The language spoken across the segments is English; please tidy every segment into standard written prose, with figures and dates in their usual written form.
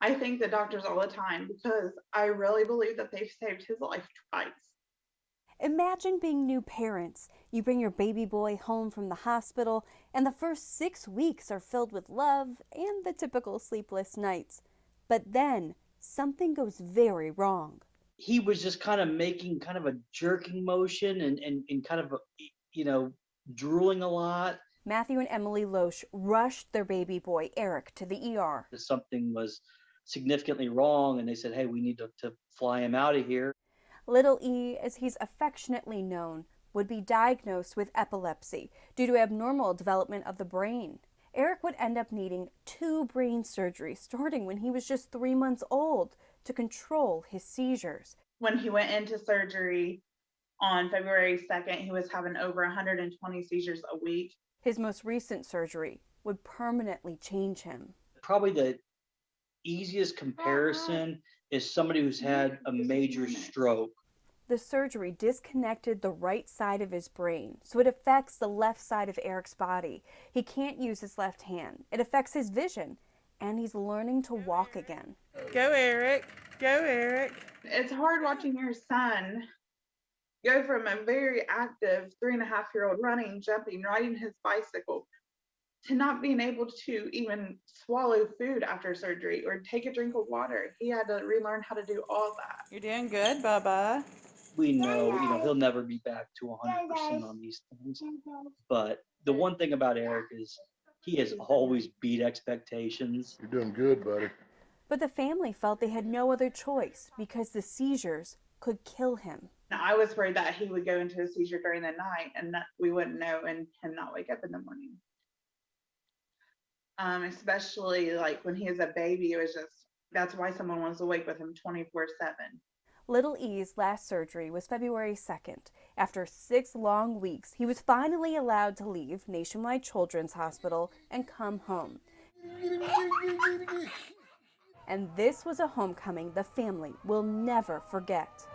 I thank the doctors all the time because I really believe that they've saved his life twice. Imagine being new parents. You bring your baby boy home from the hospital, and the first 6 weeks are filled with love and the typical sleepless nights. But then something goes very wrong. He was just kind of making kind of a jerking motion and kind of, you know, drooling a lot. Matthew and Emily Loesch rushed their baby boy, Eric, to the ER. Something was significantly wrong, and they said, hey, we need to fly him out of here. Little E, as he's affectionately known, would be diagnosed with epilepsy due to abnormal development of the brain. Eric would end up needing 2 brain surgeries starting when he was just 3 months old to control his seizures. When he went into surgery on February 2nd, he was having over 120 seizures a week. His most recent surgery would permanently change him. Probably the easiest comparison is somebody who's had a major stroke. The surgery disconnected the right side of his brain, so it affects the left side of Eric's body. He can't use his left hand. It affects his vision, and he's learning to walk again. Go, Eric. Go, Eric. It's hard watching your son go from a very active 3.5-year-old running, jumping, riding his bicycle to not being able to even swallow food after surgery or take a drink of water. He had to relearn how to do all that. You're doing good, Bubba. We know, he'll never be back to 100% on these things. But the one thing about Eric is he has always beat expectations. You're doing good, buddy. But the family felt they had no other choice because the seizures could kill him. I was worried that he would go into a seizure during the night and that we wouldn't know and him not wake up in the morning. Especially like when he was a baby, it was just, that's why someone was awake with him 24/7. Little E's last surgery was February 2nd. After 6 long weeks, he was finally allowed to leave Nationwide Children's Hospital and come home. And this was a homecoming the family will never forget.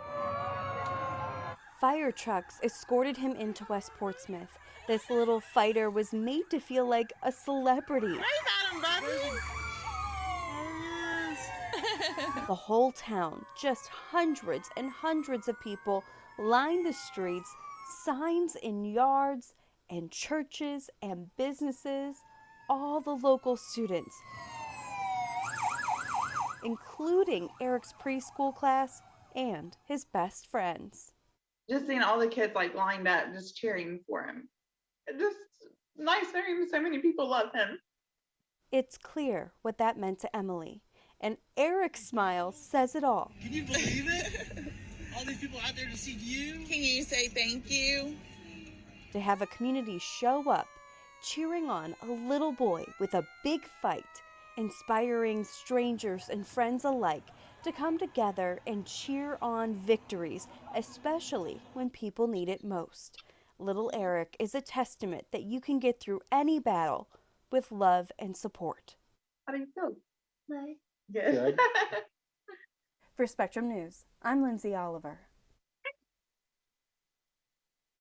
Fire trucks escorted him into West Portsmouth. This little fighter was made to feel like a celebrity. The whole town, just hundreds and hundreds of people, lined the streets, signs in yards and churches and businesses, all the local students, including Eric's preschool class and his best friends. Just seeing all the kids like lined up, just cheering for him. Just nice knowing so many people love him. It's clear what that meant to Emily. And Eric's smile says it all. Can you believe it? All these people out there to see you. Can you say thank you? To have a community show up, cheering on a little boy with a big fight, inspiring strangers and friends alike to come together and cheer on victories, especially when people need it most. Little Eric is a testament that you can get through any battle with love and support. How do you feel? Good. For Spectrum News, I'm Lindsay Oliver.